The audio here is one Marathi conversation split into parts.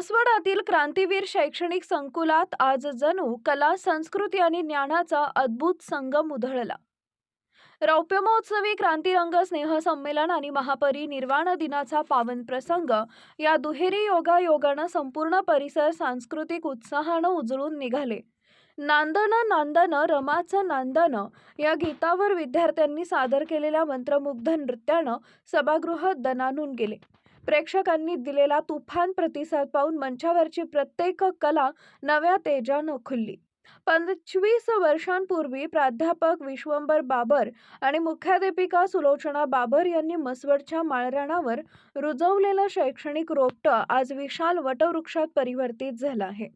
मसवडातील क्रांतीवीर शैक्षणिक संकुलात आज जणू कला, संस्कृती आणि ज्ञानाचा अद्भुत संगम उधळला. रौप्य महोत्सवी क्रांतिरंग स्नेह संमेलन आणि महापरिनिर्वाण दिनाचा पावन प्रसंग या दुहेरी योगायोगानं संपूर्ण परिसर सांस्कृतिक उत्साहानं उजळून निघाले. नांदन नांदन रमाचं नांदन या गीतावर विद्यार्थ्यांनी सादर केलेल्या मंत्रमुग्ध नृत्यानं सभागृह दणाणून गेले. प्रेक्षकांनी दिलेला तुफान प्रतिसाद पाहून मंचावरची प्रत्येक कला नव्या तेजानं खुलली. 25 वर्षांपूर्वी प्राध्यापक विश्वंभर बाबर आणि मुख्याध्यापिका सुलोचना बाबर यांनी मसवडच्या माळरानावर रुजवलेलं शैक्षणिक रोपटं आज विशाल वटवृक्षात परिवर्तित झालं आहे.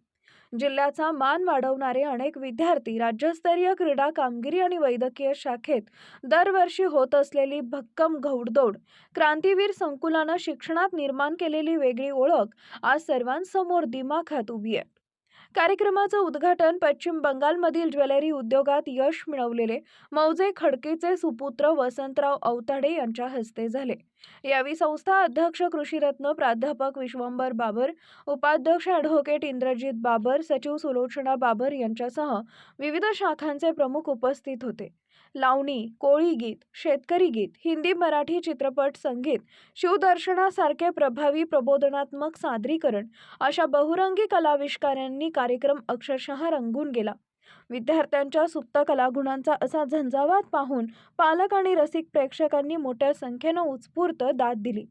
जिल्ह्याचा मान वाढवणारे अनेक विद्यार्थी, राज्यस्तरीय क्रीडा कामगिरी आणि वैद्यकीय शाखेत दरवर्षी होत असलेली भक्कम घौडदौड, क्रांतीवीर संकुलानं शिक्षणात निर्माण केलेली वेगळी ओळख आज सर्वांसमोर दिमाखात उभी आहे. कार्यक्रमाचं उद्घाटन पश्चिम बंगालमधील ज्वेलरी उद्योगात यश मिळवलेले मौजे खडकीचे सुपुत्र वसंतराव अवताडे यांच्या हस्ते झाले. यावेळी संस्था अध्यक्ष कृषीरत्न प्राध्यापक विश्वंभर बाबर, उपाध्यक्ष ॲडव्होकेट इंद्रजित बाबर, सचिव सुलोचना बाबर यांच्यासह विविध शाखांचे प्रमुख उपस्थित होते. लावणी, कोळी गीत, शेतकरी गीत, हिंदी मराठी चित्रपट संगीत, शिवदर्शनासारखे प्रभावी प्रबोधनात्मक सादरीकरण अशा बहुरंगी कलाविष्कारांनी कार्यक्रम अक्षरशः रंगून गेला. विद्यार्थ्यांच्या सुप्त कलागुणांचा असा झंझावात पाहून पालक आणि रसिक प्रेक्षकांनी मोठ्या संख्येनं उत्स्फूर्त दाद दिली.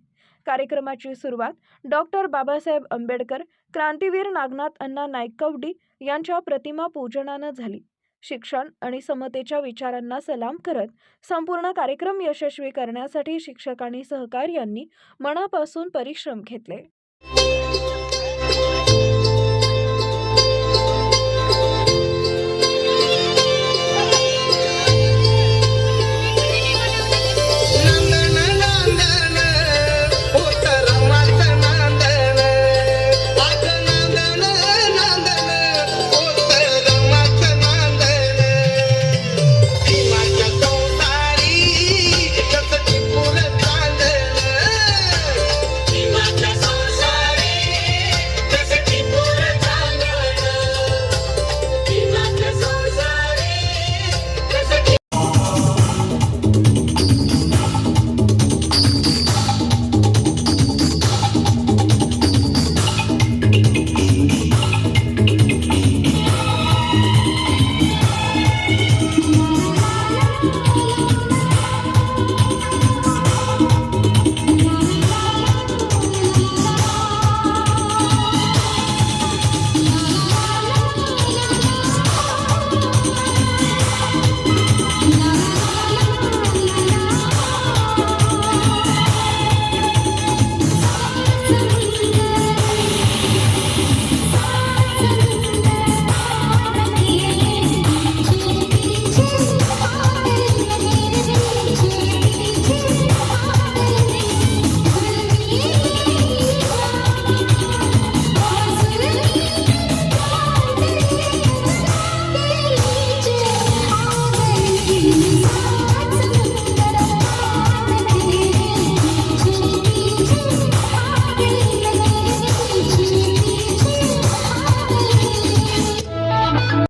कार्यक्रमाची सुरुवात डॉक्टर बाबासाहेब आंबेडकर, क्रांतीवीर नागनाथ अण्णा नाईकवडी यांच्या प्रतिमा पूजनानं झाली. शिक्षण आणि समतेच्या विचारांना सलाम करत संपूर्ण कार्यक्रम यशस्वी करण्यासाठी शिक्षक आणि सहकार्यांनी मनापासून परिश्रम घेतले.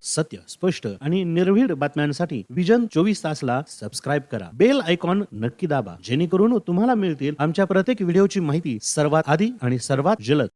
सत्य, स्पष्ट आणि निर्भीड बातम्यांसाठी विजन 24 तासला सबस्क्राइब करा. बेल आयकॉन नक्की दाबा, जेणेकरून तुम्हाला मिळतील आमच्या प्रत्येक व्हिडिओची माहिती सर्वात आधी आणि सर्वात जलद.